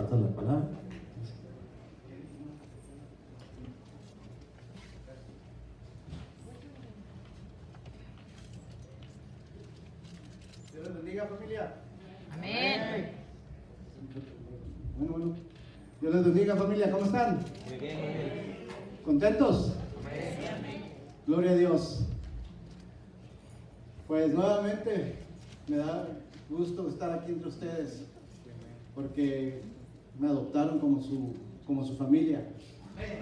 compartan la palabra. Dios les bendiga, familia. Amén. Bueno. Dios les bendiga, familia. ¿Cómo están? Muy bien. ¿Contentos? Amén. Gloria a Dios. Pues nuevamente me da gusto estar aquí entre ustedes porque me adoptaron como su familia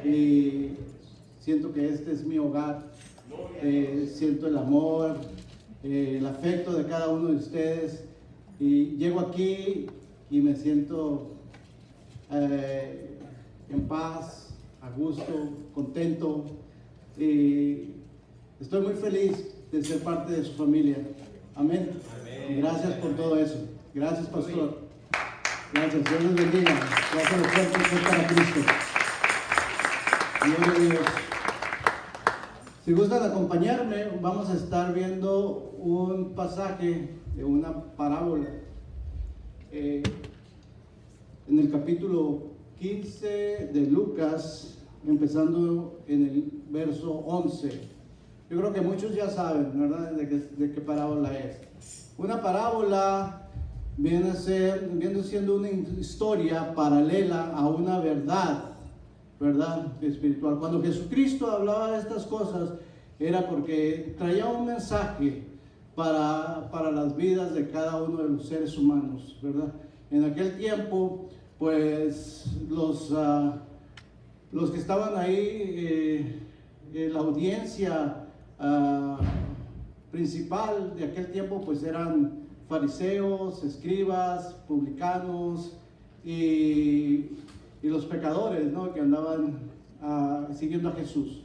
y siento que este es mi hogar. Siento el amor, el afecto de cada uno de ustedes y llego aquí y me siento en paz, a gusto, contento y estoy muy feliz de ser parte de su familia. Amén. Amén. Gracias por todo eso. Gracias, pastor. Gracias. Dios les bendiga. Gracias a los cuerpos para Cristo. Gloria a Dios. Si gustan acompañarme, vamos a estar viendo un pasaje de una parábola. En el capítulo 15 de Lucas, empezando en el verso 11. Yo creo que muchos ya saben, ¿verdad?, de qué parábola es. Una parábola viene siendo una historia paralela a una verdad espiritual. Cuando Jesucristo hablaba de estas cosas, era porque traía un mensaje para las vidas de cada uno de los seres humanos, ¿verdad? En aquel tiempo, pues, los que estaban ahí, la audiencia principal de aquel tiempo, pues eran fariseos, escribas, publicanos y los pecadores, ¿no?, que andaban siguiendo a Jesús.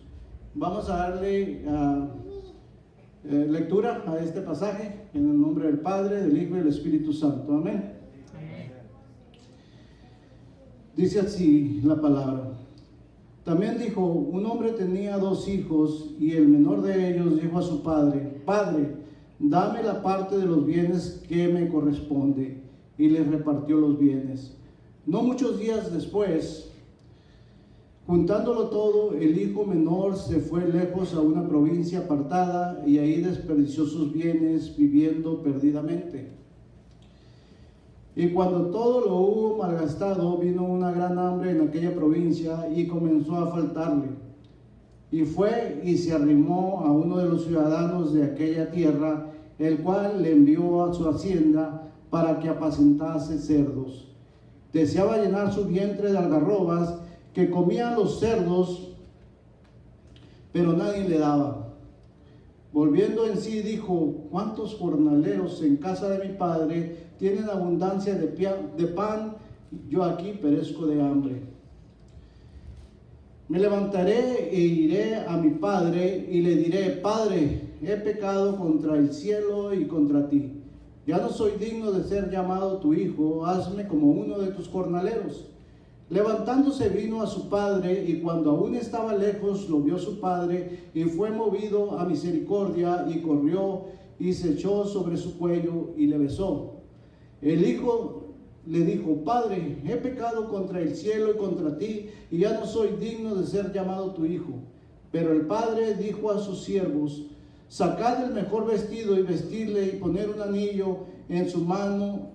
Vamos a darle lectura a este pasaje en el nombre del Padre, del Hijo y del Espíritu Santo. Amén. Dice así la palabra. También dijo: un hombre tenía 2 hijos y el menor de ellos dijo a su padre: Padre, dame la parte de los bienes que me corresponde. Y les repartió los bienes. No muchos días después, juntándolo todo, el hijo menor se fue lejos a una provincia apartada y ahí desperdició sus bienes viviendo perdidamente. Y cuando todo lo hubo malgastado, vino una gran hambre en aquella provincia y comenzó a faltarle. Y fue y se arrimó a uno de los ciudadanos de aquella tierra, el cual le envió a su hacienda para que apacentase cerdos. Deseaba llenar su vientre de algarrobas que comían los cerdos, pero nadie le daba. Volviendo en sí, dijo: ¿cuántos jornaleros en casa de mi padre tienen abundancia de pan? Yo aquí perezco de hambre. Me levantaré e iré a mi padre y le diré: Padre, he pecado contra el cielo y contra ti. Ya no soy digno de ser llamado tu hijo, hazme como uno de tus jornaleros. Levantándose vino a su padre, y cuando aún estaba lejos lo vio su padre, y fue movido a misericordia, y corrió y se echó sobre su cuello y le besó. El hijo le dijo: Padre, he pecado contra el cielo y contra ti, y ya no soy digno de ser llamado tu hijo. Pero el padre dijo a sus siervos: Sacad el mejor vestido y vestirle, y poner un anillo en su mano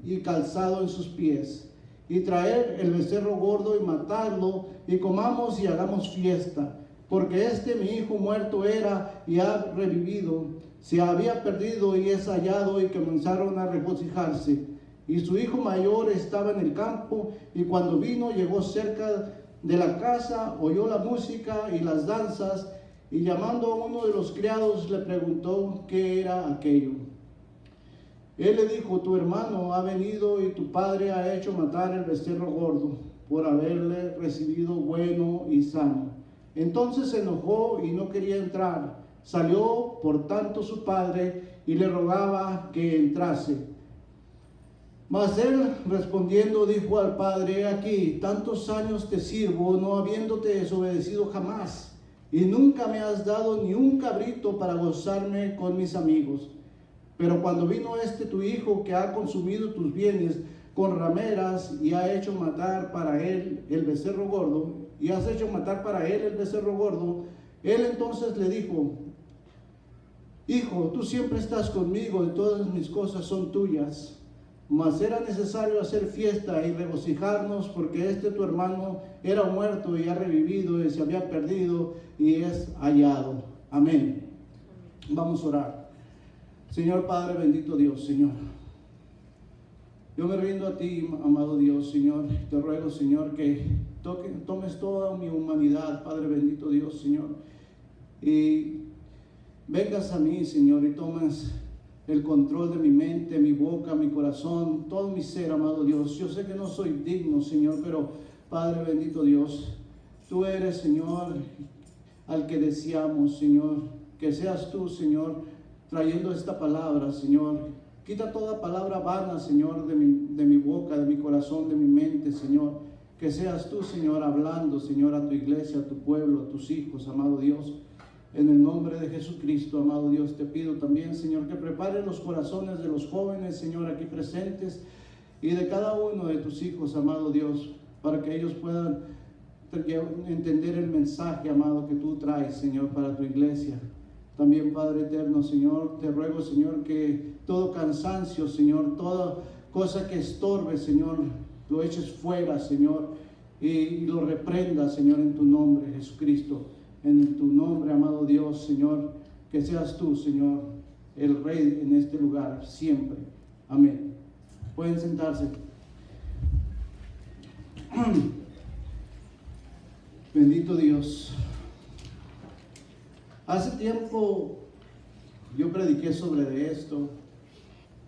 y calzado en sus pies. Y traer el becerro gordo y matarlo, y comamos y hagamos fiesta. Porque mi hijo muerto era y ha revivido, se había perdido y es hallado, y comenzaron a regocijarse. Y su hijo mayor estaba en el campo, y cuando vino llegó cerca de la casa, oyó la música y las danzas, y llamando a uno de los criados le preguntó qué era aquello. Él le dijo: tu hermano ha venido y tu padre ha hecho matar el becerro gordo, por haberle recibido bueno y sano. Entonces se enojó y no quería entrar. Salió por tanto su padre y le rogaba que entrase. Mas él respondiendo dijo al padre: he aquí, tantos años te sirvo, no habiéndote desobedecido jamás, y nunca me has dado ni un cabrito para gozarme con mis amigos. Pero cuando vino tu hijo, que ha consumido tus bienes, con rameras y ha hecho matar para él el becerro gordo, y has hecho matar para él el becerro gordo. Él entonces le dijo: Hijo, tú siempre estás conmigo y todas mis cosas son tuyas. Mas era necesario hacer fiesta y regocijarnos, porque tu hermano era muerto y ha revivido, y se había perdido y es hallado. Amén. Vamos a orar. Señor Padre bendito Dios, Señor, yo me rindo a ti, amado Dios, Señor. Te ruego, Señor, que tomes toda mi humanidad, Padre bendito Dios, Señor, y vengas a mí, Señor, y tomes el control de mi mente, mi boca, mi corazón, todo mi ser, amado Dios. Yo sé que no soy digno, Señor, pero Padre bendito Dios, tú eres, Señor, al que deseamos, Señor, que seas tú, Señor, trayendo esta palabra, Señor. Quita toda palabra vana, Señor, de mi boca, de mi corazón, de mi mente, Señor. Que seas tú, Señor, hablando, Señor, a tu iglesia, a tu pueblo, a tus hijos, amado Dios. En el nombre de Jesucristo, amado Dios, te pido también, Señor, que prepare los corazones de los jóvenes, Señor, aquí presentes, y de cada uno de tus hijos, amado Dios, para que ellos puedan entender el mensaje, amado, que tú traes, Señor, para tu iglesia. También, Padre eterno, Señor, te ruego, Señor, que todo cansancio, Señor, toda cosa que estorbe, Señor, lo eches fuera, Señor, y lo reprendas, Señor, en tu nombre, Jesucristo. En tu nombre, amado Dios, Señor, que seas tú, Señor, el Rey en este lugar, siempre. Amén. Pueden sentarse. Bendito Dios. Hace tiempo yo prediqué sobre esto,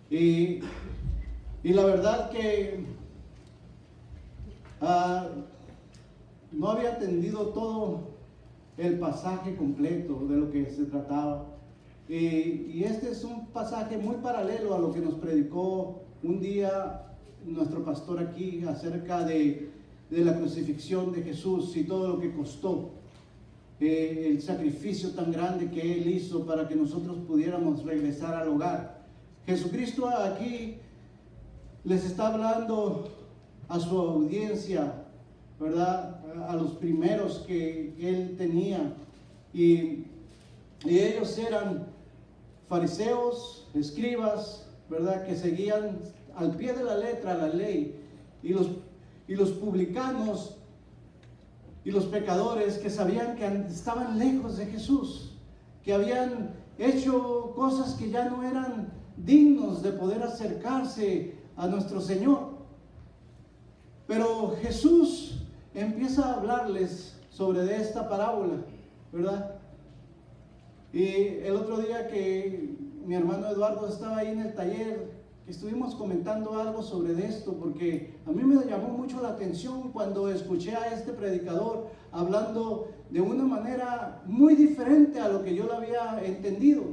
y la verdad que no había atendido todo el pasaje completo de lo que se trataba, y este es un pasaje muy paralelo a lo que nos predicó un día nuestro pastor aquí acerca de la crucifixión de Jesús y todo lo que costó, el sacrificio tan grande que Él hizo para que nosotros pudiéramos regresar al hogar. Jesucristo aquí les está hablando a su audiencia, ¿verdad? A los primeros que Él tenía, y ellos eran fariseos, escribas, ¿verdad? Que seguían al pie de la letra la ley, y los publicanos y los pecadores que sabían que estaban lejos de Jesús, que habían hecho cosas que ya no eran dignos de poder acercarse a nuestro Señor. Pero Jesús empieza a hablarles sobre esta parábola, ¿verdad? Y el otro día que mi hermano Eduardo estaba ahí en el taller, estuvimos comentando algo sobre esto, porque a mí me llamó mucho la atención cuando escuché a este predicador hablando de una manera muy diferente a lo que yo lo había entendido.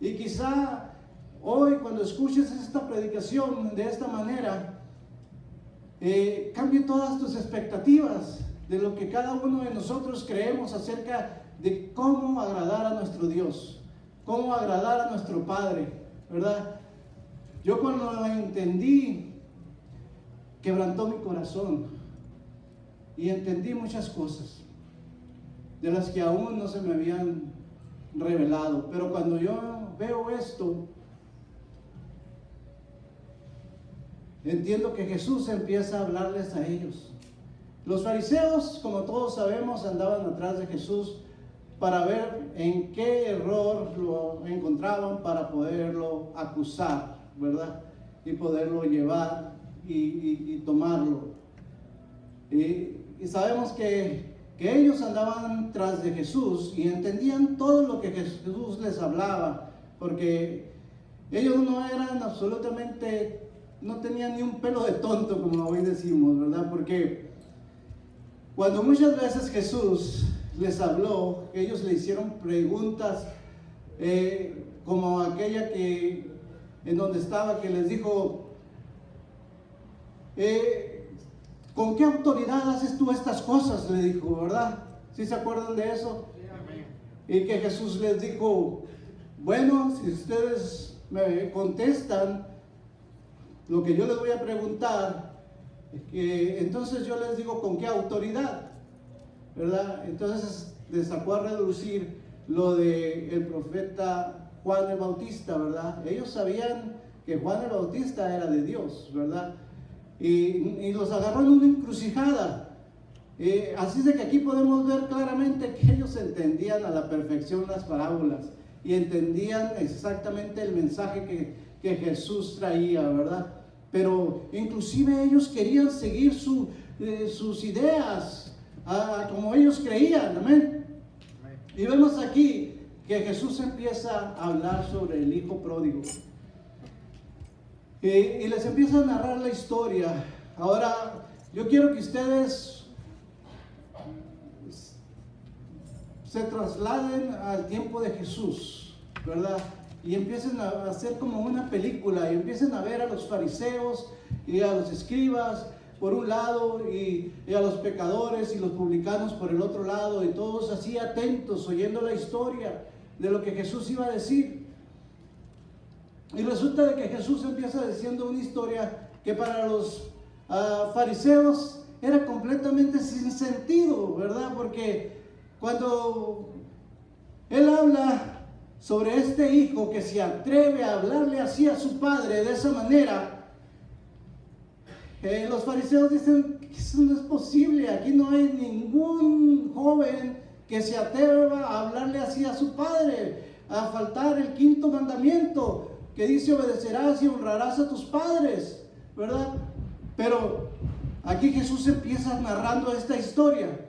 Y quizá hoy, cuando escuches esta predicación de esta manera, cambie todas tus expectativas de lo que cada uno de nosotros creemos acerca de cómo agradar a nuestro Dios, cómo agradar a nuestro Padre, ¿verdad? Yo cuando lo entendí, quebrantó mi corazón y entendí muchas cosas de las que aún no se me habían revelado. Pero cuando yo veo esto, entiendo que Jesús empieza a hablarles a ellos. Los fariseos, como todos sabemos, andaban atrás de Jesús para ver en qué error lo encontraban para poderlo acusar, ¿verdad? Y poderlo llevar y tomarlo. Y sabemos que ellos andaban tras de Jesús y entendían todo lo que Jesús les hablaba, porque ellos no eran absolutamente, no tenían ni un pelo de tonto, como hoy decimos, ¿verdad? Porque cuando muchas veces Jesús les habló, ellos le hicieron preguntas como aquella que en donde estaba, que les dijo, ¿con qué autoridad haces tú estas cosas? Le dijo, ¿verdad? ¿Sí se acuerdan de eso? Sí. Y que Jesús les dijo, bueno, si ustedes me contestan, lo que yo les voy a preguntar, entonces yo les digo con qué autoridad, ¿verdad? Entonces les sacó a reducir lo del profeta Juan el Bautista, ¿verdad? Ellos sabían que Juan el Bautista era de Dios, ¿verdad? Y los agarró en una encrucijada. Así es de que aquí podemos ver claramente que ellos entendían a la perfección las parábolas y entendían exactamente el mensaje que Jesús traía, ¿verdad? Pero inclusive ellos querían seguir sus ideas, como ellos creían, amén. Y vemos aquí que Jesús empieza a hablar sobre el hijo pródigo. Y les empieza a narrar la historia. Ahora, yo quiero que ustedes se trasladen al tiempo de Jesús, ¿verdad? Y empiecen a hacer como una película y empiecen a ver a los fariseos y a los escribas por un lado y a los pecadores y los publicanos por el otro lado, y todos así atentos oyendo la historia de lo que Jesús iba a decir. Y resulta de que Jesús empieza diciendo una historia que para los fariseos era completamente sin sentido, ¿verdad? Porque cuando él habla sobre este hijo que se atreve a hablarle así a su padre de esa manera, los fariseos dicen que eso no es posible. Aquí no hay ningún joven que se atreva a hablarle así a su padre, a faltar el quinto mandamiento que dice: obedecerás y honrarás a tus padres, ¿verdad? Pero aquí Jesús empieza narrando esta historia.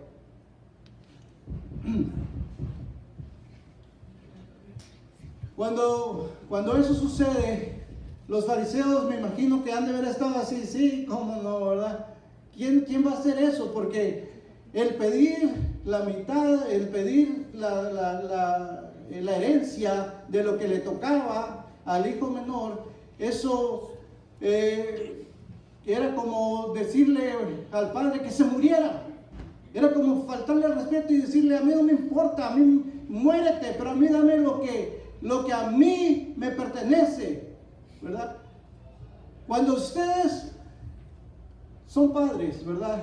Cuando eso sucede, los fariseos me imagino que han de haber estado así: sí, cómo no, ¿verdad? ¿Quién va a hacer eso? Porque el pedir la mitad, el pedir la herencia de lo que le tocaba al hijo menor, eso era como decirle al padre que se muriera. Era como faltarle al respeto y decirle: a mí no me importa, a mí muérete, pero a mí dame lo que a mí me pertenece, ¿verdad? Cuando ustedes son padres, ¿verdad?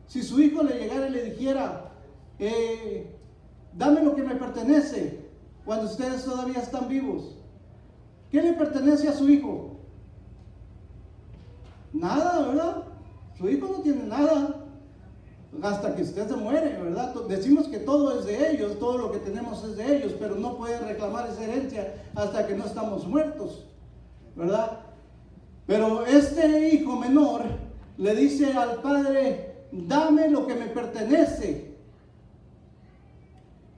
Si su hijo le llegara y le dijera: dame lo que me pertenece, cuando ustedes todavía están vivos, ¿qué le pertenece a su hijo? Nada, ¿verdad? Su hijo no tiene nada hasta que usted se muere, ¿verdad? Decimos que todo es de ellos, todo lo que tenemos es de ellos, pero no pueden reclamar esa herencia hasta que no estamos muertos, ¿verdad? Pero este hijo menor le dice al padre: dame lo que me pertenece.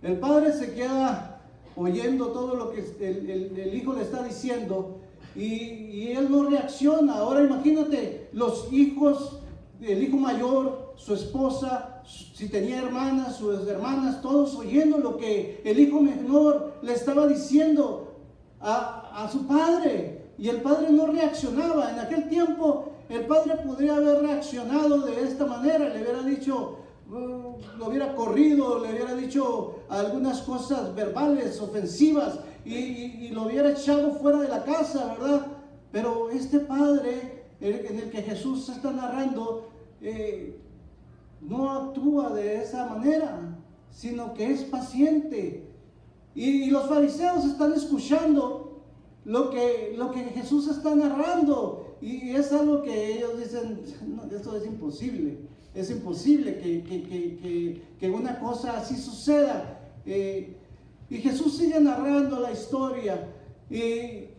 El padre se queda oyendo todo lo que el hijo le está diciendo y él no reacciona. Ahora imagínate los hijos, el hijo mayor, su esposa, si tenía hermanas, sus hermanas, todos oyendo lo que el hijo menor le estaba diciendo a su padre, y el padre no reaccionaba. En aquel tiempo el padre podría haber reaccionado de esta manera, le hubiera dicho, lo hubiera corrido, le hubiera dicho algunas cosas verbales, ofensivas, y lo hubiera echado fuera de la casa, ¿verdad? Pero este padre en el que Jesús está narrando no actúa de esa manera, sino que es paciente. Y los fariseos están escuchando lo que Jesús está narrando, y es algo que ellos dicen: no, esto es imposible. Es imposible que una cosa así suceda. Y Jesús sigue narrando la historia y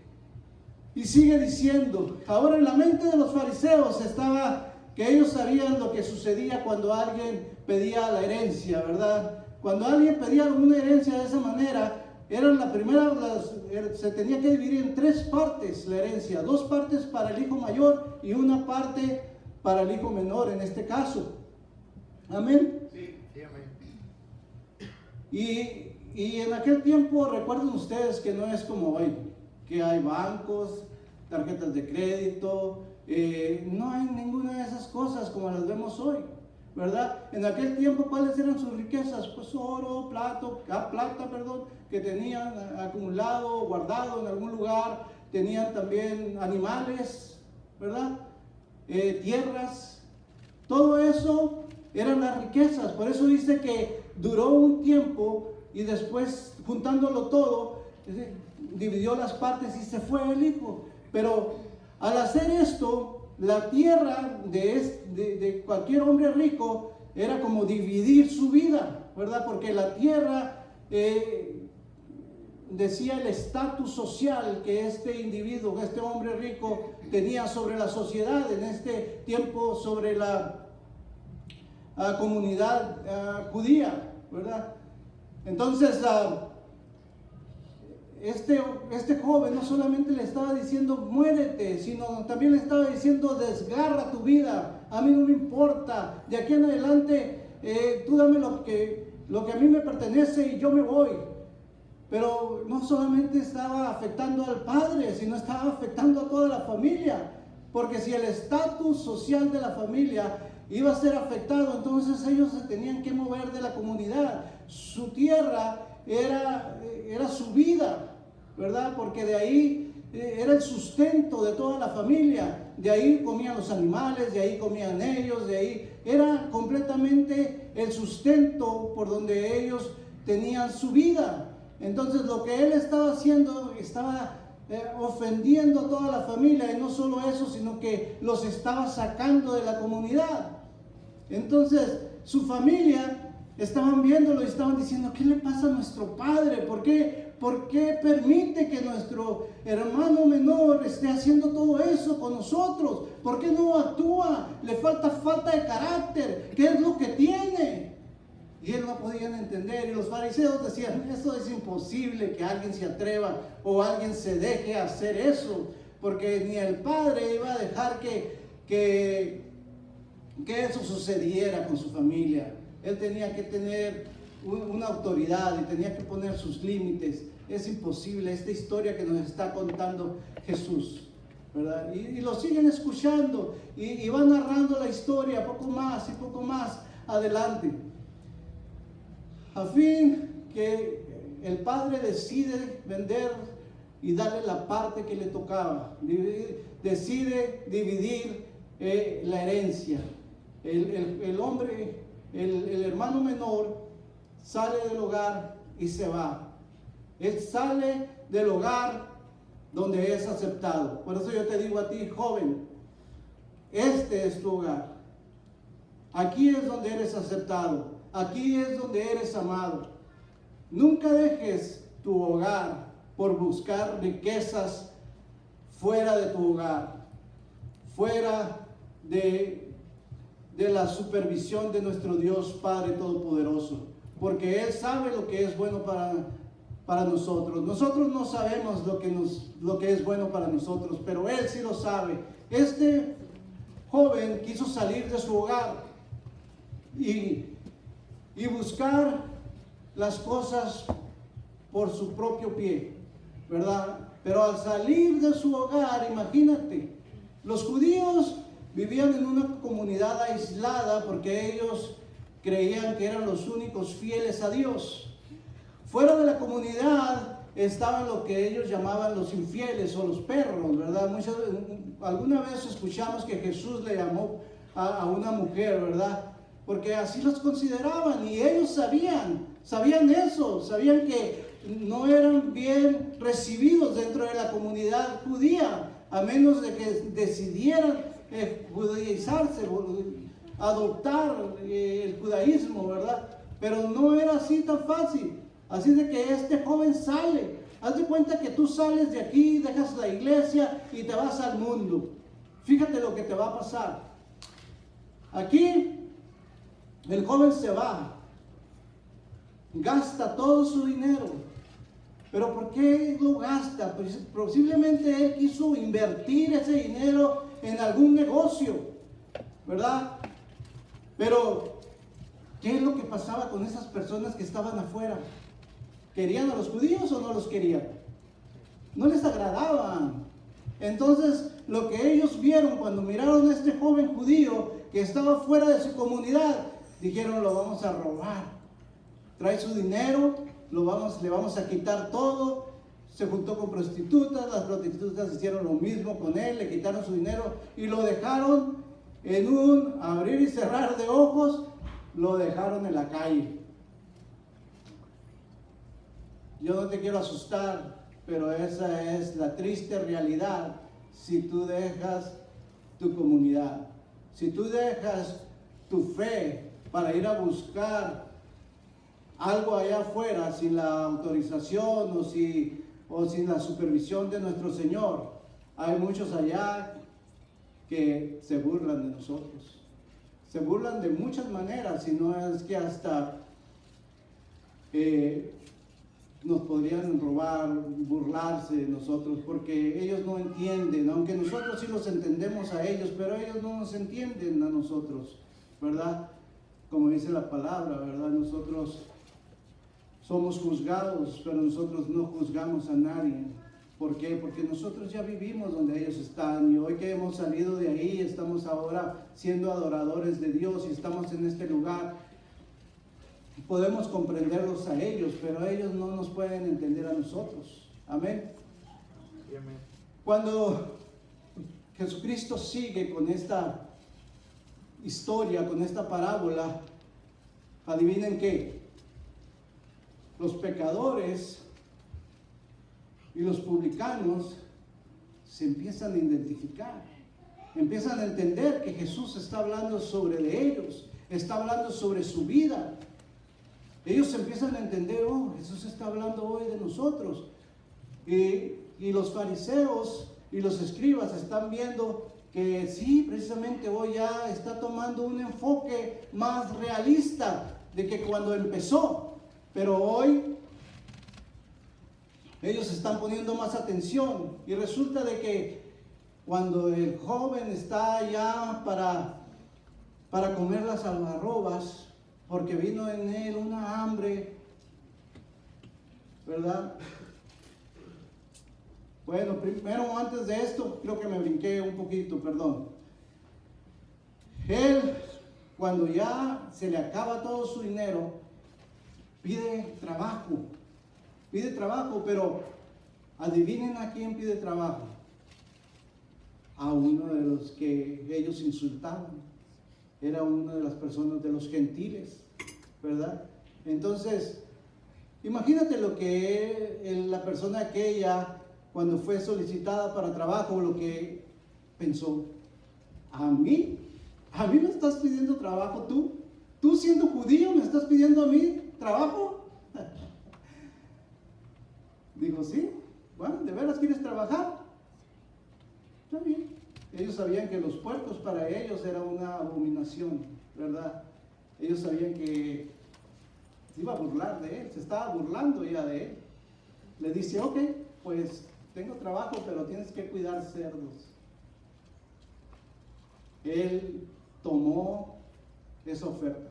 sigue diciendo. Ahora en la mente de los fariseos estaba que ellos sabían lo que sucedía cuando alguien pedía la herencia, ¿verdad? Cuando alguien pedía una herencia de esa manera, se tenía que dividir en 3 partes la herencia: 2 partes para el hijo mayor y 1 parte para el hijo menor en este caso. Amén. Sí, amén. Y en aquel tiempo, recuerden ustedes que no es como hoy, que hay bancos, tarjetas de crédito, no hay ninguna de esas cosas como las vemos hoy, ¿verdad? En aquel tiempo, ¿cuáles eran sus riquezas? Pues oro, plata, que tenían acumulado, guardado en algún lugar. Tenían también animales, ¿verdad? Tierras, todo eso eran las riquezas. Por eso dice que duró un tiempo y después, juntándolo todo, dividió las partes y se fue el hijo. Pero al hacer esto, la tierra de cualquier hombre rico era como dividir su vida, ¿verdad? Porque la tierra decía el estatus social que este individuo, este hombre rico tenía sobre la sociedad, en este tiempo sobre la comunidad judía, ¿verdad? Entonces, este joven no solamente le estaba diciendo muérete, sino también le estaba diciendo desgarra tu vida, a mí no me importa, de aquí en adelante tú dame lo que a mí me pertenece y yo me voy. Pero no solamente estaba afectando al padre, sino estaba afectando a toda la familia, porque si el estatus social de la familia iba a ser afectado, entonces ellos se tenían que mover de la comunidad. Su tierra era su vida, ¿verdad? Porque de ahí era el sustento de toda la familia. De ahí comían los animales, de ahí comían ellos, de ahí era completamente el sustento por donde ellos tenían su vida. Entonces lo que él estaba haciendo, estaba ofendiendo a toda la familia, y no solo eso, sino que los estaba sacando de la comunidad. Entonces su familia estaban viéndolo y estaban diciendo, ¿qué le pasa a nuestro padre? ¿Por qué permite que nuestro hermano menor esté haciendo todo eso con nosotros? ¿Por qué no actúa? Le falta de carácter. ¿Qué es lo que tiene? Y ellos no podían entender, y los fariseos decían, eso es imposible que alguien se atreva o alguien se deje hacer eso, porque ni el padre iba a dejar que eso sucediera con su familia. Él tenía que tener una autoridad y tenía que poner sus límites. Es imposible esta historia que nos está contando Jesús, ¿verdad? Y lo siguen escuchando y van narrando la historia poco más y poco más adelante. A fin que el padre decide vender y darle la parte que le tocaba. Decide dividir la herencia. El hombre, el hermano menor, sale del hogar y se va. Él sale del hogar donde es aceptado. Por eso yo te digo a ti, joven, este es tu hogar. Aquí es donde eres aceptado. Aquí es donde eres amado. Nunca dejes tu hogar por buscar riquezas fuera de tu hogar, fuera de la supervisión de nuestro Dios Padre Todopoderoso, porque Él sabe lo que es bueno para nosotros. Nosotros no sabemos lo que es bueno para nosotros, pero Él sí lo sabe. Este joven quiso salir de su hogar y buscar las cosas por su propio pie, ¿verdad? Pero al salir de su hogar, imagínate, los judíos vivían en una comunidad aislada porque ellos creían que eran los únicos fieles a Dios. Fuera de la comunidad estaban lo que ellos llamaban los infieles o los perros, ¿verdad? Alguna vez escuchamos que Jesús le llamó a una mujer, ¿verdad? Porque así los consideraban, y ellos sabían eso, sabían que no eran bien recibidos dentro de la comunidad judía, a menos de que decidieran judaizarse, adoptar el judaísmo, ¿verdad? Pero no era así tan fácil. Así de que este joven sale. Haz de cuenta que tú sales de aquí, dejas la iglesia y te vas al mundo. Fíjate lo que te va a pasar. Aquí el joven se va, gasta todo su dinero. ¿Pero por qué lo gasta? Pues posiblemente él quiso invertir ese dinero en algún negocio, ¿verdad? Pero ¿qué es lo que pasaba con esas personas que estaban afuera? ¿Querían a los judíos o no los querían? No les agradaban. Entonces, lo que ellos vieron cuando miraron a este joven judío que estaba fuera de su comunidad, dijeron, lo vamos a robar. Trae su dinero, le vamos a quitar todo, se juntó con prostitutas, las prostitutas hicieron lo mismo con él, le quitaron su dinero y lo dejaron en un abrir y cerrar de ojos, lo dejaron en la calle. Yo no te quiero asustar, pero esa es la triste realidad si tú dejas tu comunidad, si tú dejas tu fe para ir a buscar algo allá afuera sin la autorización o sin la supervisión de nuestro Señor. Hay muchos allá que se burlan de nosotros. Se burlan de muchas maneras, si no es que hasta nos podrían robar, burlarse de nosotros, porque ellos no entienden, aunque nosotros sí los entendemos a ellos, pero ellos no nos entienden a nosotros, ¿verdad? Como dice la palabra, ¿verdad? Nosotros somos juzgados, pero nosotros no juzgamos a nadie. ¿Por qué? Porque nosotros ya vivimos donde ellos están, y hoy que hemos salido de ahí, estamos ahora siendo adoradores de Dios y estamos en este lugar. Podemos comprenderlos a ellos, pero ellos no nos pueden entender a nosotros. Amén. Amén. Cuando Jesucristo sigue con esta historia, con esta parábola, adivinen qué. Los pecadores y los publicanos se empiezan a identificar, empiezan a entender que Jesús está hablando sobre de ellos, está hablando sobre su vida. Ellos empiezan a entender, oh, Jesús está hablando hoy de nosotros. Y los fariseos y los escribas están viendo que sí, precisamente hoy ya está tomando un enfoque más realista de que cuando empezó. Pero hoy ellos están poniendo más atención, y resulta de que cuando el joven está ya para comer las algarrobas, porque vino en él una hambre, ¿verdad? Bueno, primero antes de esto, creo que me brinqué un poquito, perdón. Él, cuando ya se le acaba todo su dinero, pide trabajo, pero adivinen a quién pide trabajo. A uno de los que ellos insultaban. Era una de las personas de los gentiles, ¿verdad? Entonces, imagínate lo que la persona aquella, cuando fue solicitada para trabajo, lo que pensó. ¿A mí me estás pidiendo trabajo tú? ¿Tú siendo judío me estás pidiendo a mí trabajo? Dijo, sí, bueno, ¿de veras quieres trabajar? Está bien. Ellos sabían que los puercos para ellos era una abominación, ¿verdad? Ellos sabían que se iba a burlar de él, se estaba burlando ya de él. Le dice, ok, pues tengo trabajo, pero tienes que cuidar cerdos. Él tomó esa oferta,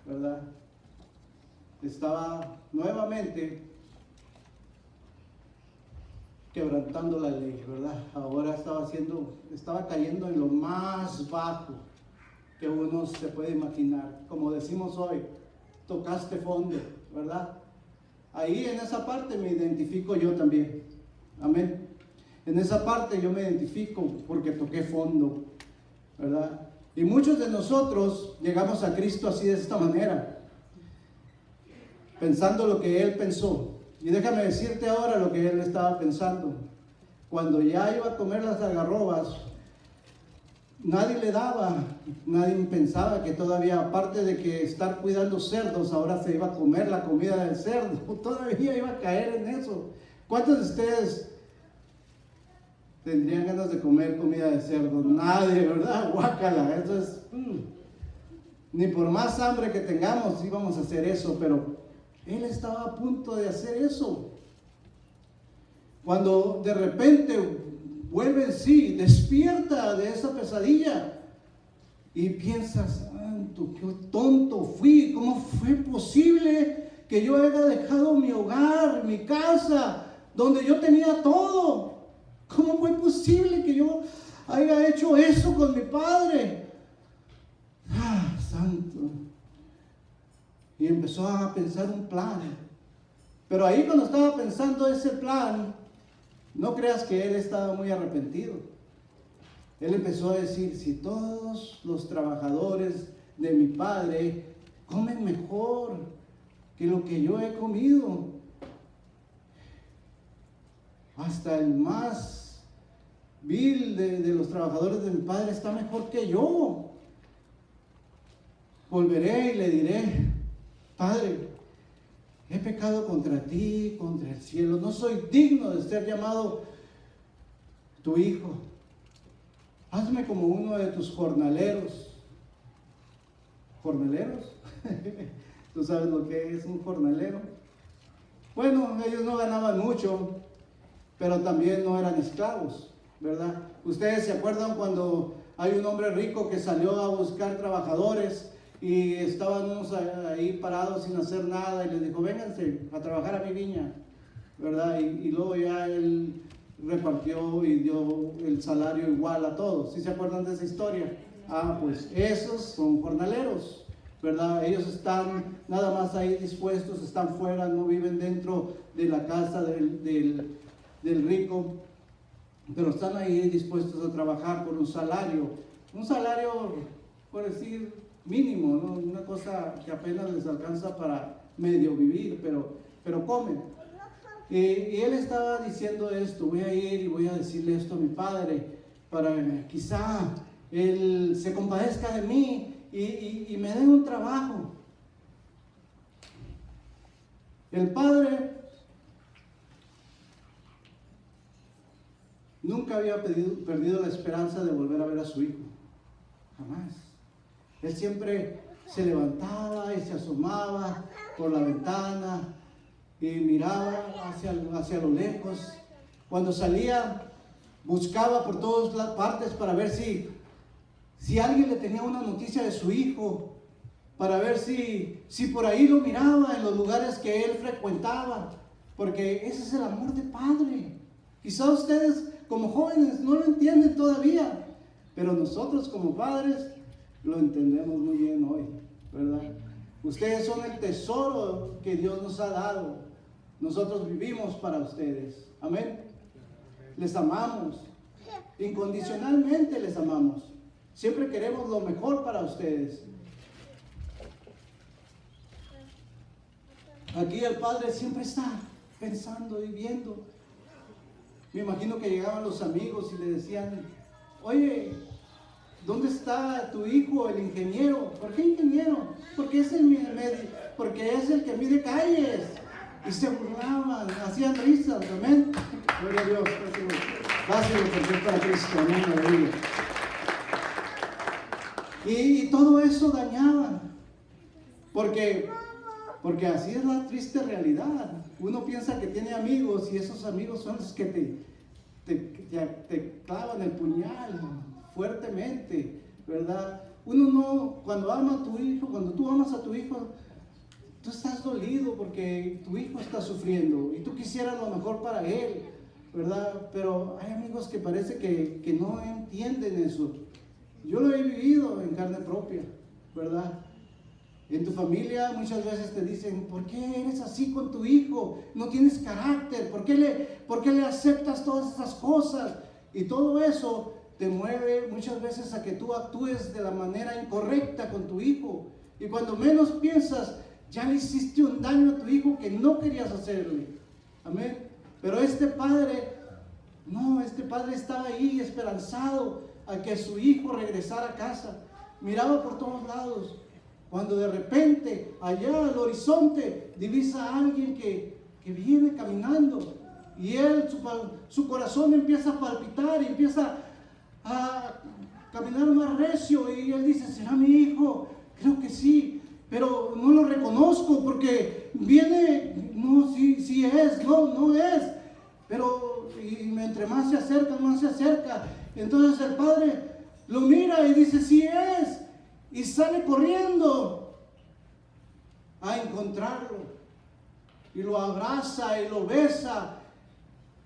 ¿verdad? Estaba nuevamente quebrantando la ley, ¿verdad? Ahora estaba cayendo en lo más bajo que uno se puede imaginar. Como decimos hoy, tocaste fondo, ¿verdad? Ahí en esa parte me identifico yo también. Amén. En esa parte yo me identifico porque toqué fondo, ¿verdad? Y muchos de nosotros llegamos a Cristo así, de esta manera, pensando lo que Él pensó. Y déjame decirte ahora lo que Él estaba pensando. Cuando ya iba a comer las algarrobas, nadie le daba, nadie pensaba que todavía, aparte de que estar cuidando cerdos, ahora se iba a comer la comida del cerdo. Todavía iba a caer en eso. ¿Cuántos de ustedes tendrían ganas de comer comida de cerdo? Nadie, ¿verdad? Guácala, eso es... Ni por más hambre que tengamos íbamos a hacer eso, pero Él estaba a punto de hacer eso. Cuando de repente vuelve en sí, despierta de esa pesadilla y piensas, santo, qué tonto fui, ¿cómo fue posible que yo haya dejado mi hogar, mi casa, donde yo tenía todo? ¿Cómo fue posible que yo haya hecho eso con mi padre? Santo. Y empezó a pensar un plan. Pero ahí cuando estaba pensando ese plan, no creas que él estaba muy arrepentido. Él empezó a decir, si todos los trabajadores de mi padre comen mejor que lo que yo he comido, hasta el más vil de los trabajadores de mi padre está mejor que yo. Volveré y le diré, Padre, he pecado contra ti, contra el cielo, no soy digno de ser llamado tu hijo. Hazme como uno de tus jornaleros. ¿Jornaleros? ¿Tú sabes lo que es un jornalero? Bueno, ellos no ganaban mucho, pero también no eran esclavos, ¿verdad? Ustedes se acuerdan cuando hay un hombre rico que salió a buscar trabajadores y estaban unos ahí parados sin hacer nada y les dijo, vénganse a trabajar a mi viña, ¿verdad? Y luego ya él repartió y dio el salario igual a todos. ¿Sí se acuerdan de esa historia? Ah, pues esos son jornaleros, ¿verdad? Ellos están nada más ahí dispuestos, están fuera, no viven dentro de la casa del rico, pero están ahí dispuestos a trabajar por un salario por decir mínimo, ¿no? Una cosa que apenas les alcanza para medio vivir, pero comen. Y él estaba diciendo esto, voy a ir y voy a decirle esto a mi padre, para quizá él se compadezca de mí y me dé un trabajo. El padre nunca había perdido la esperanza de volver a ver a su hijo, jamás. Él siempre se levantaba y se asomaba por la ventana y miraba hacia lo lejos. Cuando salía, buscaba por todas partes para ver si alguien le tenía una noticia de su hijo, para ver si por ahí lo miraba en los lugares que él frecuentaba, porque ese es el amor de padre. Quizá ustedes como jóvenes no lo entienden todavía, pero nosotros como padres lo entendemos muy bien hoy, ¿verdad? Ustedes son el tesoro que Dios nos ha dado. Nosotros vivimos para ustedes. Amén. Les amamos. Incondicionalmente les amamos. Siempre queremos lo mejor para ustedes. Aquí el padre siempre está pensando y viendo. Me imagino que llegaban los amigos y le decían, oye, ¿dónde está tu hijo, el ingeniero? ¿Por qué ingeniero? Porque es el que mide calles. Y se burlaban, hacían risas, amén. Gloria a Dios, gracias por ser para Cristo, amén, aleluya. Y todo eso dañaba, porque así es la triste realidad. Uno piensa que tiene amigos y esos amigos son los que te clavan el puñal fuertemente, ¿verdad? Uno no, cuando ama a tu hijo, cuando tú amas a tu hijo, tú estás dolido porque tu hijo está sufriendo y tú quisieras lo mejor para él, ¿verdad? Pero hay amigos que parece que no entienden eso. Yo lo he vivido en carne propia, ¿verdad? En tu familia muchas veces te dicen, ¿por qué eres así con tu hijo? No tienes carácter, ¿por qué le aceptas todas esas cosas? Y todo eso te mueve muchas veces a que tú actúes de la manera incorrecta con tu hijo. Y cuando menos piensas, ya le hiciste un daño a tu hijo que no querías hacerle. Amén. Pero este padre estaba ahí esperanzado a que su hijo regresara a casa. Miraba por todos lados. Cuando de repente, allá al horizonte, divisa a alguien que viene caminando. Y él, su corazón empieza a palpitar y empieza a caminar más recio. Y él dice, ¿será mi hijo? Creo que sí, pero no lo reconozco porque viene, no, sí es, no es. Pero entre más se acerca. Entonces el padre lo mira y dice, sí es. Y sale corriendo a encontrarlo. Y lo abraza y lo besa.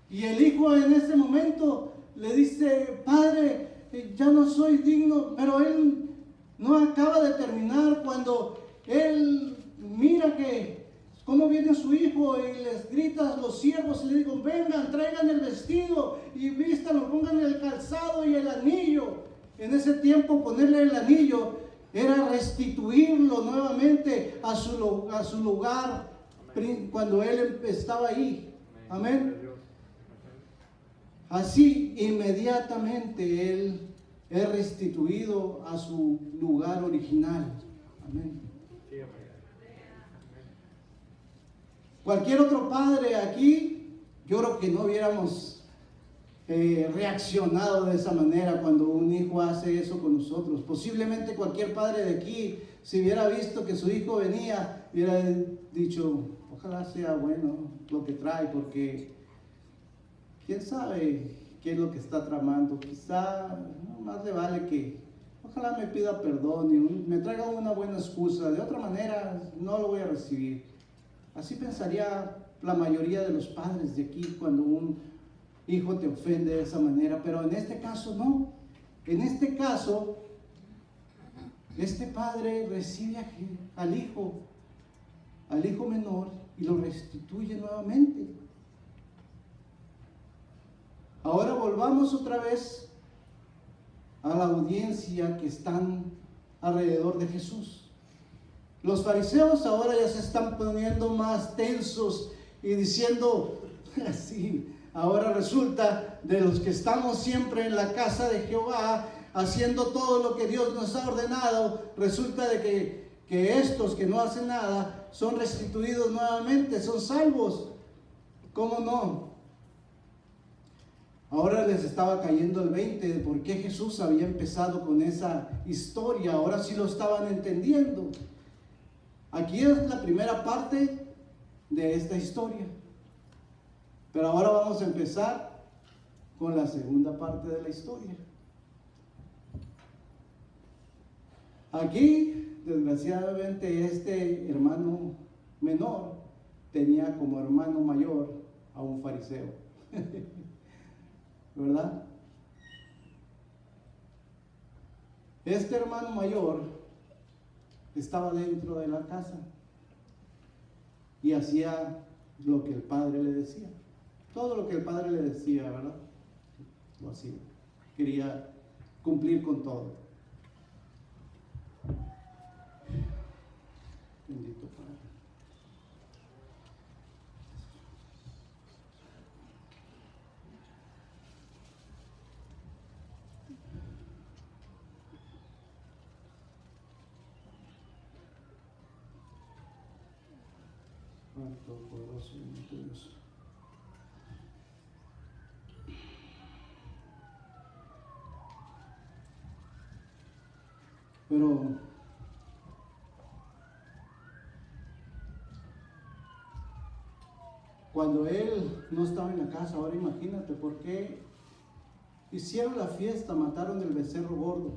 Y el hijo en ese momento le dice, padre, ya no soy digno. Pero él no acaba de terminar cuando él mira que cómo viene viene su hijo y les grita a los siervos y le digo, vengan, traigan el vestido y vístanlo, pongan el calzado y el anillo. En ese tiempo ponerle el anillo era restituirlo nuevamente a su lugar cuando él estaba ahí. Amén. Así inmediatamente él es restituido a su lugar original. Amén. Cualquier otro padre aquí, yo creo que no hubiéramos reaccionado de esa manera cuando un hijo hace eso con nosotros. Posiblemente cualquier padre de aquí, si hubiera visto que su hijo venía, hubiera dicho, ojalá sea bueno lo que trae, porque quién sabe qué es lo que está tramando. Quizá más le vale que ojalá me pida perdón y me traiga una buena excusa, de otra manera no lo voy a recibir. Así pensaría la mayoría de los padres de aquí cuando un hijo te ofende de esa manera, pero en este caso no. En este caso, este padre recibe al hijo menor y lo restituye nuevamente. Ahora volvamos otra vez a la audiencia que están alrededor de Jesús. Los fariseos ahora ya se están poniendo más tensos y diciendo, así, ahora resulta de los que estamos siempre en la casa de Jehová, haciendo todo lo que Dios nos ha ordenado, resulta de que estos que no hacen nada son restituidos nuevamente, son salvos. ¿Cómo no? Ahora les estaba cayendo el 20 de por qué Jesús había empezado con esa historia. Ahora sí lo estaban entendiendo. Aquí es la primera parte de esta historia. Pero ahora vamos a empezar con la segunda parte de la historia. Aquí, desgraciadamente, este hermano menor tenía como hermano mayor a un fariseo. ¿Verdad? Este hermano mayor estaba dentro de la casa y hacía lo que el padre le decía. Todo lo que el padre le decía, ¿verdad? Lo hacía. Quería cumplir con todo. Bendito Padre. Todopoderoso y Dios. Pero cuando él no estaba en la casa, ahora imagínate por qué hicieron la fiesta, mataron el becerro gordo,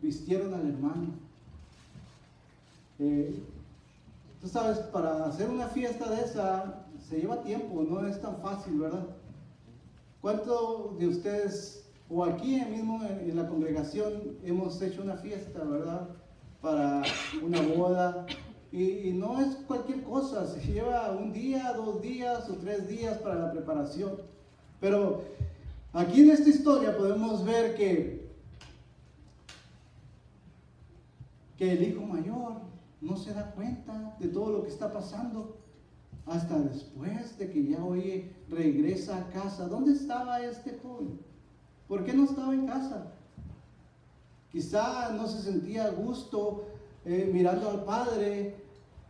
vistieron al hermano. Tú sabes, para hacer una fiesta de esa se lleva tiempo, no es tan fácil, ¿verdad? ¿Cuántos de ustedes, o aquí mismo en la congregación, hemos hecho una fiesta, ¿verdad? Para una boda, y no es cualquier cosa, se lleva un día, 2 días o 3 días para la preparación. Pero aquí en esta historia podemos ver que el hijo mayor no se da cuenta de todo lo que está pasando hasta después de que ya hoy regresa a casa. ¿Dónde estaba este joven? ¿Por qué no estaba en casa? Quizá no se sentía a gusto mirando al padre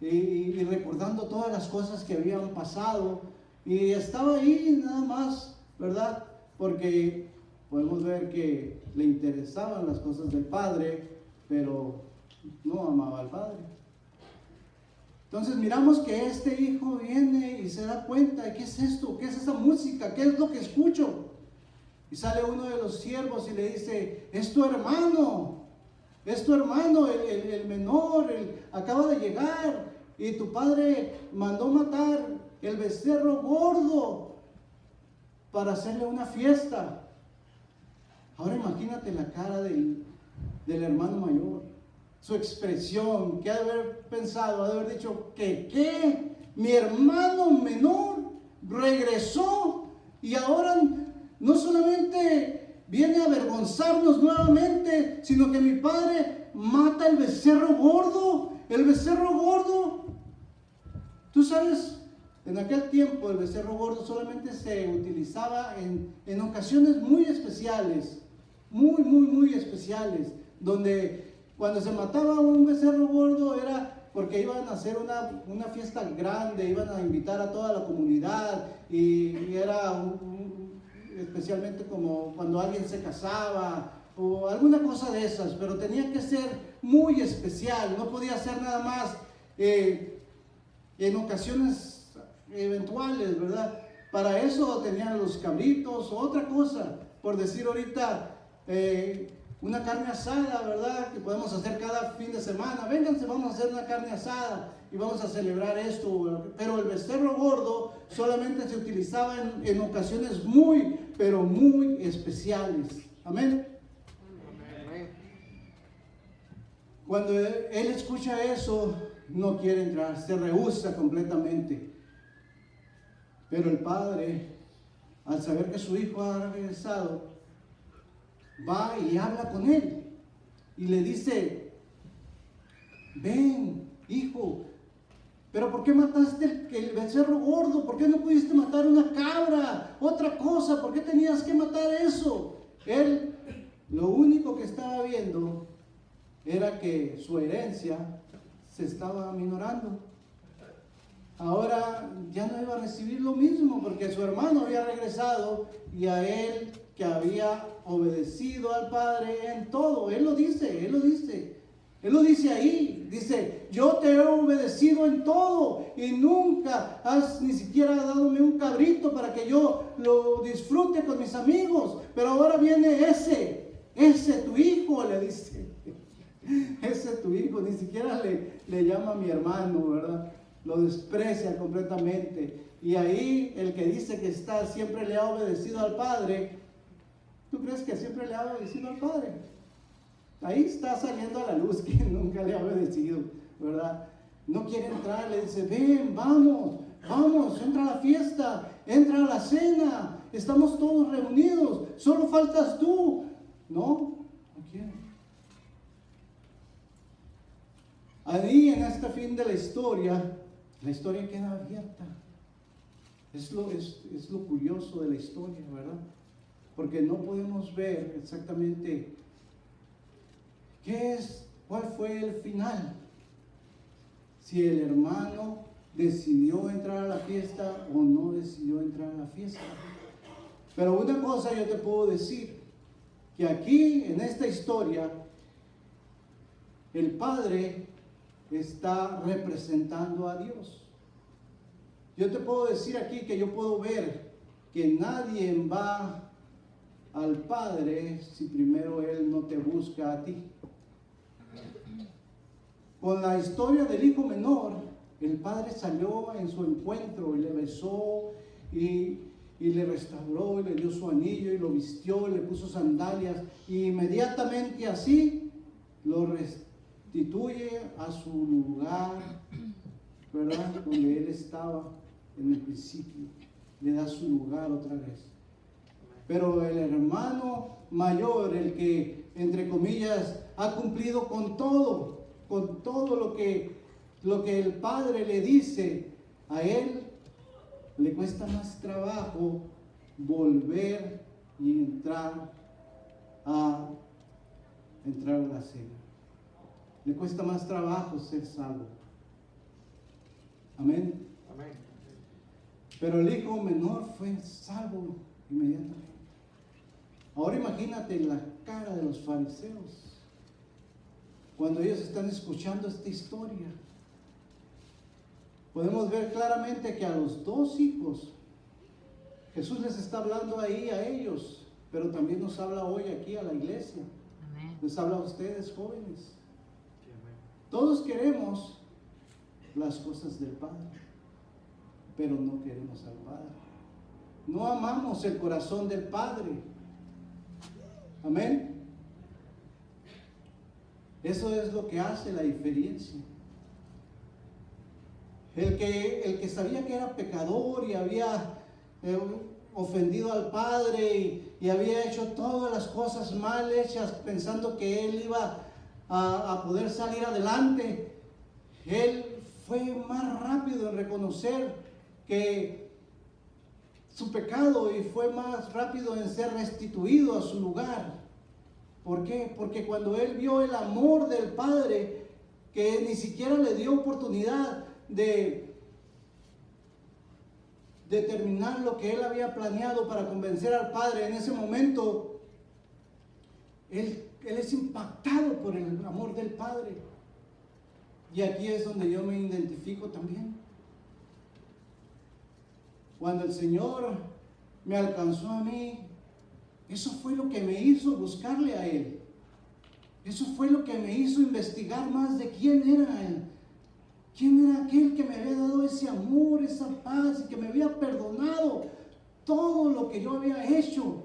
y recordando todas las cosas que habían pasado, y estaba ahí nada más, ¿verdad? Porque podemos ver que le interesaban las cosas del padre, pero no amaba al padre. Entonces miramos que este hijo viene y se da cuenta, ¿qué es esto? ¿Qué es esa música? ¿Qué es lo que escucho? Y sale uno de los siervos y le dice, es tu hermano, el menor, acaba de llegar, y tu padre mandó matar el becerro gordo para hacerle una fiesta. Ahora imagínate la cara del hermano mayor. su expresión, que ha de haber pensado, ha de haber dicho que ¿qué? Mi hermano menor regresó y ahora no solamente viene a avergonzarnos nuevamente, sino que mi padre mata el becerro gordo. El becerro gordo, tú sabes, en aquel tiempo el becerro gordo solamente se utilizaba en ocasiones muy especiales, muy especiales, donde cuando se mataba un becerro gordo era porque iban a hacer una fiesta grande, iban a invitar a toda la comunidad y era especialmente como cuando alguien se casaba o alguna cosa de esas, pero tenía que ser muy especial, no podía ser nada más en ocasiones eventuales, ¿verdad? Para eso tenían los cabritos o otra cosa, por decir ahorita una carne asada, ¿verdad? Que podemos hacer cada fin de semana. Vénganse, vamos a hacer una carne asada y vamos a celebrar esto. Pero el becerro gordo solamente se utilizaba en ocasiones muy, pero muy especiales. Amén. Amén. Cuando él escucha eso, no quiere entrar, se rehúsa completamente. Pero el padre, al saber que su hijo ha regresado, va y habla con él y le dice: ven, hijo, pero ¿por qué mataste el becerro gordo? ¿Por qué no pudiste matar una cabra? Otra cosa, ¿por qué tenías que matar eso? Él, lo único que estaba viendo era que su herencia se estaba aminorando. Ahora ya no iba a recibir lo mismo porque su hermano había regresado y a él, que había obedecido al Padre en todo, él lo dice ahí, dice: yo te he obedecido en todo y nunca has ni siquiera dadome un cabrito para que yo lo disfrute con mis amigos, pero ahora viene ese tu hijo, le dice, ese tu hijo, ni siquiera le llama a mi hermano, ¿verdad? Lo desprecia completamente. Y ahí el que dice que siempre le ha obedecido al Padre, ¿tú crees que siempre le ha obedecido al Padre? Ahí está saliendo a la luz que nunca le ha obedecido, ¿verdad? No quiere entrar, le dice: ven, vamos, entra a la fiesta, entra a la cena, estamos todos reunidos, solo faltas tú. No quiere. Ahí en este fin de la historia queda abierta. Es lo curioso de la historia, ¿verdad? Porque no podemos ver exactamente cuál fue el final. Si el hermano decidió entrar a la fiesta o no decidió entrar a la fiesta. Pero una cosa yo te puedo decir, que aquí en esta historia el Padre está representando a Dios. Yo te puedo decir aquí que yo puedo ver que nadie va al Padre si primero Él no te busca a ti. Con la historia del hijo menor, el Padre salió en su encuentro y le besó y le restauró y le dio su anillo y lo vistió y le puso sandalias, y inmediatamente así lo restituye a su lugar, ¿verdad? Donde él estaba en el principio, le da su lugar otra vez. Pero el hermano mayor, el que entre comillas ha cumplido con todo lo que el Padre le dice, a él le cuesta más trabajo volver y entrar a la cena. Le cuesta más trabajo ser salvo. Amén. Amén. Pero el hijo menor fue salvo inmediatamente. Ahora imagínate la cara de los fariseos cuando ellos están escuchando esta historia. Podemos ver claramente que a los dos hijos Jesús les está hablando ahí a ellos, pero también nos habla hoy aquí a la iglesia. Amén. Les habla a ustedes, jóvenes. Todos queremos las cosas del Padre, pero no queremos al Padre. No amamos el corazón del Padre. Amén. Eso es lo que hace la diferencia. El que sabía que era pecador y había ofendido al Padre y había hecho todas las cosas mal hechas pensando que él iba a poder salir adelante, él fue más rápido en reconocer que su pecado y fue más rápido en ser restituido a su lugar. ¿Por qué? Porque cuando él vio el amor del Padre, que ni siquiera le dio oportunidad de terminar lo que él había planeado para convencer al Padre, en ese momento él es impactado por el amor del Padre. Y aquí es donde yo me identifico también. Cuando el Señor me alcanzó a mí, eso fue lo que me hizo buscarle a Él. Eso fue lo que me hizo investigar más de quién era Él. ¿Quién era aquel que me había dado ese amor, esa paz y que me había perdonado todo lo que yo había hecho?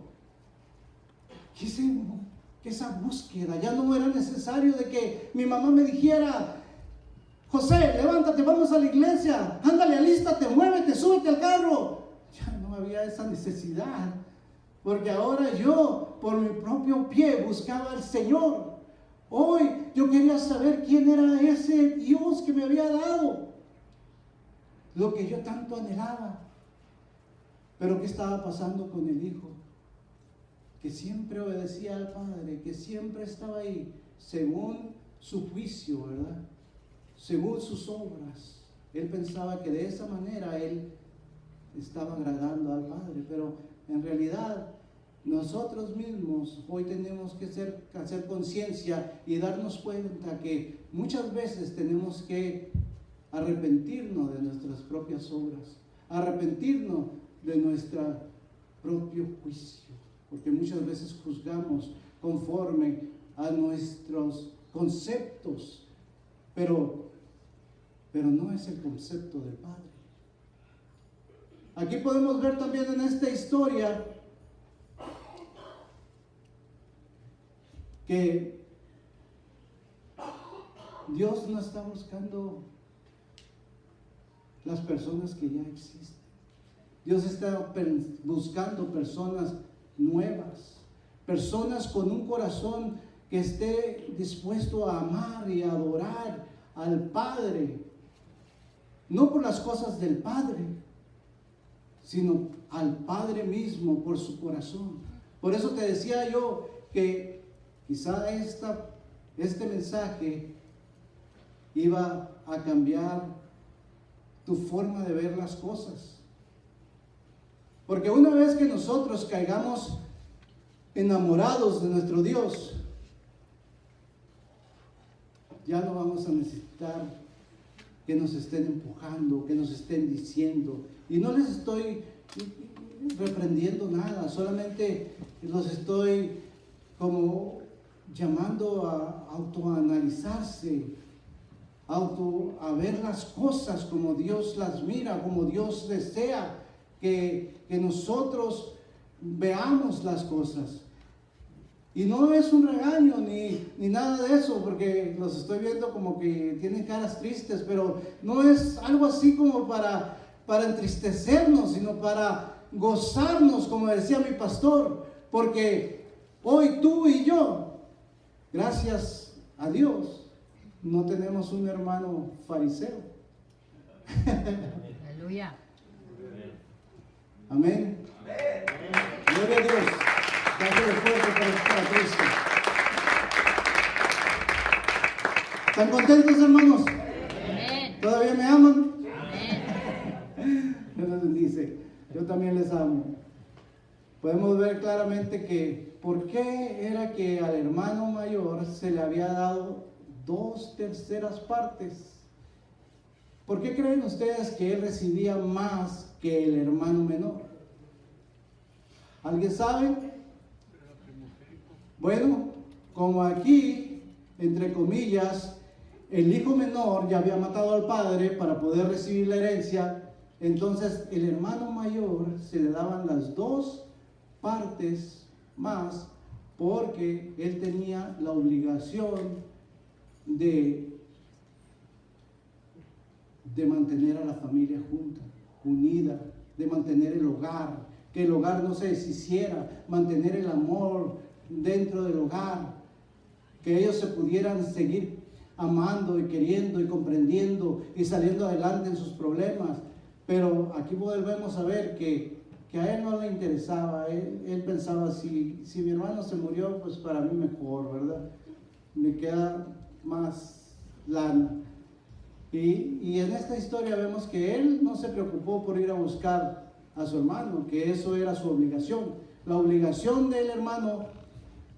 Que esa búsqueda ya no era necesario de que mi mamá me dijera: José, levántate, vamos a la iglesia, ándale, alístate, muévete, súbete al carro. Ya no había esa necesidad, porque ahora yo, por mi propio pie, buscaba al Señor. Hoy yo quería saber quién era ese Dios que me había dado lo que yo tanto anhelaba. Pero ¿qué estaba pasando con el Hijo? Que siempre obedecía al Padre, que siempre estaba ahí, según su juicio, ¿verdad? Según sus obras. Él pensaba que de esa manera él estaba agradando al Padre, pero en realidad nosotros mismos hoy tenemos que hacer conciencia y darnos cuenta que muchas veces tenemos que arrepentirnos de nuestras propias obras, arrepentirnos de nuestro propio juicio, porque muchas veces juzgamos conforme a nuestros conceptos, pero no es el concepto del Padre. Aquí podemos ver también en esta historia que Dios no está buscando las personas que ya existen. Dios está buscando personas nuevas, personas con un corazón que esté dispuesto a amar y a adorar al Padre, no por las cosas del Padre, sino al Padre mismo por su corazón. Por eso te decía yo que quizá este mensaje iba a cambiar tu forma de ver las cosas. Porque una vez que nosotros caigamos enamorados de nuestro Dios, ya no vamos a necesitar que nos estén empujando, que nos estén diciendo. Y no les estoy reprendiendo nada, solamente los estoy como llamando a autoanalizarse, a ver las cosas como Dios las mira, como Dios desea que nosotros veamos las cosas. Y no es un regaño ni nada de eso, porque los estoy viendo como que tienen caras tristes, pero no es algo así como para entristecernos, sino para gozarnos, como decía mi pastor, porque hoy tú y yo, gracias a Dios, no tenemos un hermano fariseo. Aleluya. Amén. Gloria a Dios. Gracias de fuerte para Cristo. ¿Están contentos, hermanos? Amén. ¿Todavía me aman? Amén. Dios les bendice. Yo también les amo. Podemos ver claramente que por qué era que al hermano mayor se le había dado 2/3 partes. ¿Por qué creen ustedes que él recibía más que el hermano menor? ¿Alguien sabe? Bueno, como aquí, entre comillas, el hijo menor ya había matado al padre para poder recibir la herencia, entonces el hermano mayor se le daban las 2 partes más porque él tenía la obligación de mantener a la familia junta, unida, de mantener el hogar, que el hogar no se deshiciera, mantener el amor dentro del hogar, que ellos se pudieran seguir amando y queriendo y comprendiendo y saliendo adelante en sus problemas. Pero aquí volvemos a ver que a él no le interesaba. Él pensaba, si mi hermano se murió, pues para mí mejor, ¿verdad? Me queda más lana. Y en esta historia vemos que él no se preocupó por ir a buscar a su hermano, que eso era su obligación. La obligación del hermano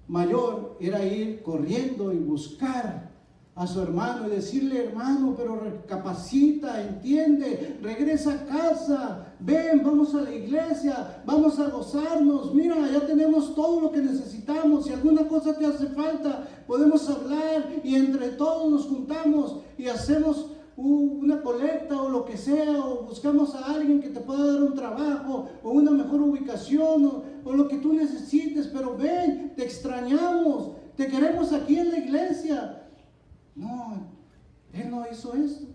mayor era ir corriendo y buscar a su hermano y decirle: hermano, pero recapacita, entiende, regresa a casa, ven, vamos a la iglesia, vamos a gozarnos, mira, ya tenemos todo lo que necesitamos, si alguna cosa te hace falta, podemos hablar y entre todos nos juntamos y hacemos una colecta o lo que sea, o buscamos a alguien que te pueda dar un trabajo o una mejor ubicación o lo que tú necesites, pero ven, te extrañamos, te queremos aquí en la iglesia. No, él no hizo esto.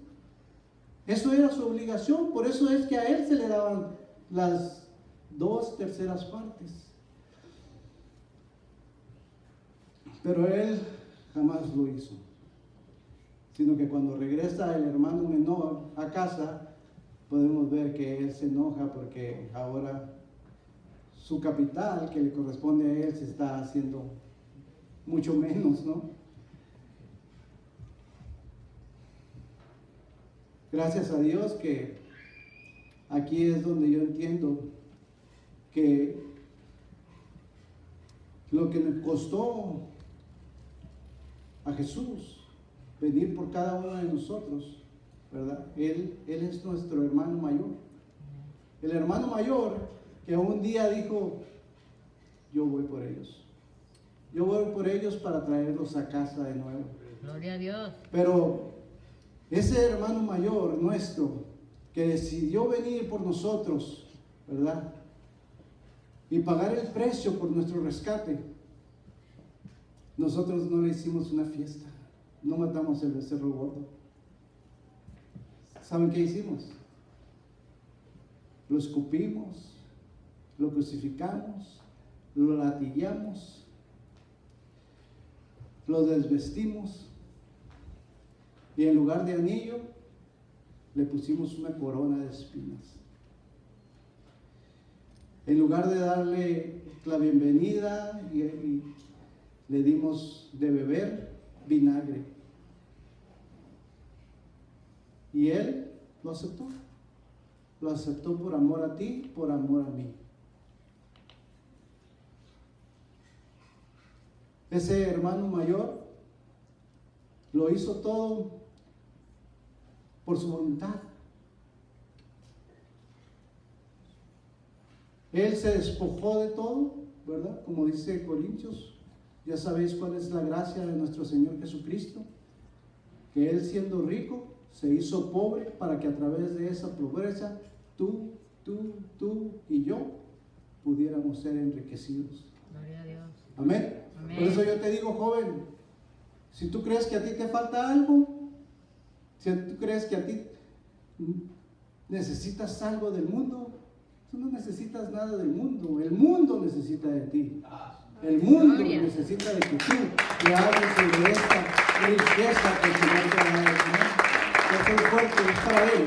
Eso era su obligación, por eso es que a él se le daban las 2/3 partes. Pero él jamás lo hizo, sino que cuando regresa el hermano menor a casa, podemos ver que él se enoja porque ahora su capital que le corresponde a él se está haciendo mucho menos, ¿no? Gracias a Dios que aquí es donde yo entiendo que lo que le costó a Jesús venir por cada uno de nosotros, ¿verdad? Él es nuestro hermano mayor. El hermano mayor que un día dijo: yo voy por ellos. Yo voy por ellos para traerlos a casa de nuevo. Gloria a Dios. Pero ese hermano mayor nuestro que decidió venir por nosotros, ¿verdad? Y pagar el precio por nuestro rescate, nosotros no le hicimos una fiesta, no matamos el becerro gordo. ¿Saben qué hicimos? Lo escupimos, lo crucificamos, lo latigueamos, lo desvestimos. Y en lugar de anillo, le pusimos una corona de espinas. En lugar de darle la bienvenida, y le dimos de beber vinagre. Y él lo aceptó. Lo aceptó por amor a ti, por amor a mí. Ese hermano mayor lo hizo todo por su voluntad. Él se despojó de todo, ¿verdad? Como dice Corintios, ya sabéis cuál es la gracia de nuestro Señor Jesucristo, que Él, siendo rico, se hizo pobre para que a través de esa pobreza tú y yo pudiéramos ser enriquecidos. Gloria a Dios. Amén. Amén. Por eso yo te digo, joven, si tú crees que a ti te falta algo, si tú crees que a ti necesitas algo del mundo, tú no necesitas nada del mundo. El mundo necesita de ti. El mundo Gloria. necesita de que tú le hables sobre esta riqueza que el Señor te ha dado, ¿no? Yo soy fuerte, es para Él.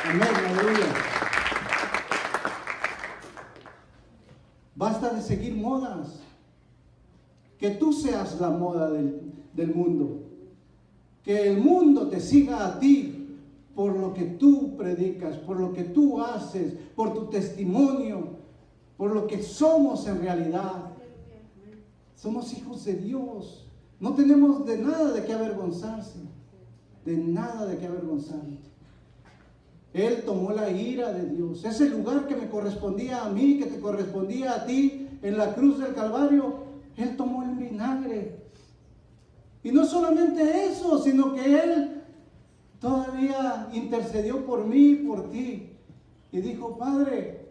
Amén, aleluya. Basta de seguir modas. Que tú seas la moda del mundo. Que el mundo te siga a ti por lo que tú predicas, por lo que tú haces, por tu testimonio, por lo que somos en realidad. Somos hijos de Dios. No tenemos de nada de qué avergonzarse. De nada de qué avergonzarse. Él tomó la ira de Dios. Ese lugar que me correspondía a mí, que te correspondía a ti en la cruz del Calvario, Él tomó el vinagre. Y no solamente eso, sino que Él todavía intercedió por mí y por ti. Y dijo: Padre,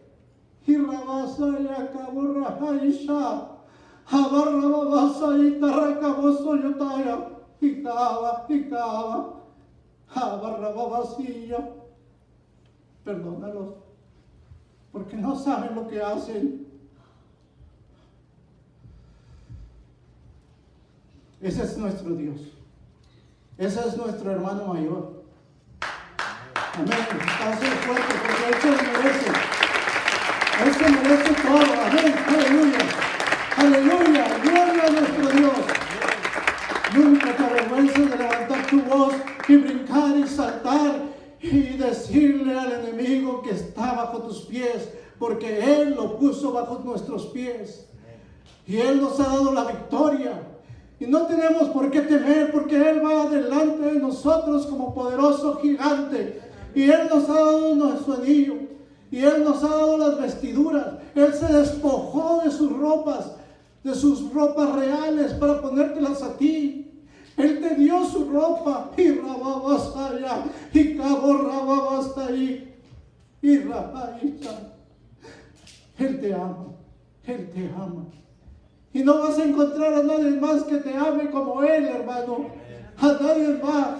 y cava, abarraba vacía. Perdónalos, porque no saben lo que hacen. Ese es nuestro Dios. Ese es nuestro hermano mayor. Amén. Estamos fuerte porque Él se merece. Él se merece todo. Amén. Aleluya. Aleluya. Gloria a nuestro Dios. Nunca te avergüences de levantar tu voz y brincar y saltar y decirle al enemigo que está bajo tus pies, porque Él lo puso bajo nuestros pies. Y Él nos ha dado la victoria. Y no tenemos por qué temer, porque Él va delante de nosotros como poderoso gigante. Y Él nos ha dado nuestro anillo. Y Él nos ha dado las vestiduras. Él se despojó de sus ropas reales para ponértelas a ti. Él te dio su ropa. Y rababas allá. Y cabo rababas ahí. Y rabaita. Él te ama. Él te ama. Y no vas a encontrar a nadie más que te ame como Él, hermano. A nadie más.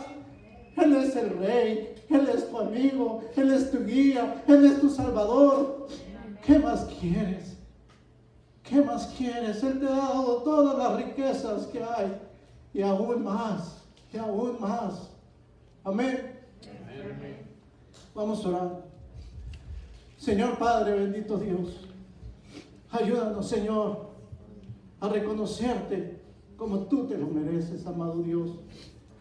Él es el Rey. Él es tu amigo. Él es tu guía. Él es tu Salvador. ¿Qué más quieres? ¿Qué más quieres? Él te ha dado todas las riquezas que hay. Y aún más. Y aún más. Amén. Vamos a orar. Señor Padre, bendito Dios. Ayúdanos, Señor, a reconocerte como tú te lo mereces, amado Dios.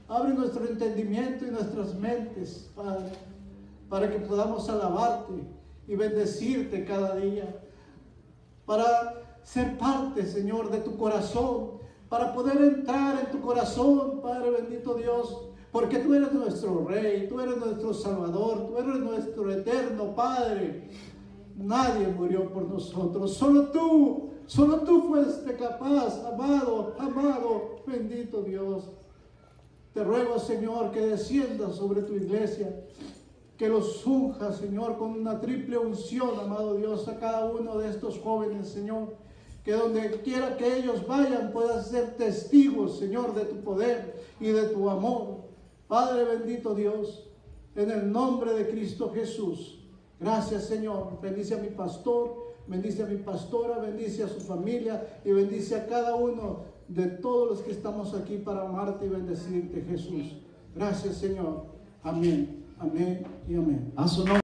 Abre nuestro entendimiento y nuestras mentes, Padre, para que podamos alabarte y bendecirte cada día, para ser parte, Señor, de tu corazón, para poder entrar en tu corazón, Padre bendito Dios, porque tú eres nuestro Rey, tú eres nuestro Salvador, tú eres nuestro eterno Padre. Nadie murió por nosotros, solo tú fuiste capaz, amado, bendito Dios. Te ruego, Señor, que desciendas sobre tu iglesia, que los unjas, Señor, con una triple unción, amado Dios, a cada uno de estos jóvenes, Señor, que donde quiera que ellos vayan puedan ser testigos, Señor, de tu poder y de tu amor. Padre bendito Dios, en el nombre de Cristo Jesús. Gracias, Señor. Bendice a mi pastor, bendice a mi pastora, bendice a su familia y bendice a cada uno de todos los que estamos aquí para amarte y bendecirte, Jesús. Gracias, Señor. Amén, amén y amén. A su nombre.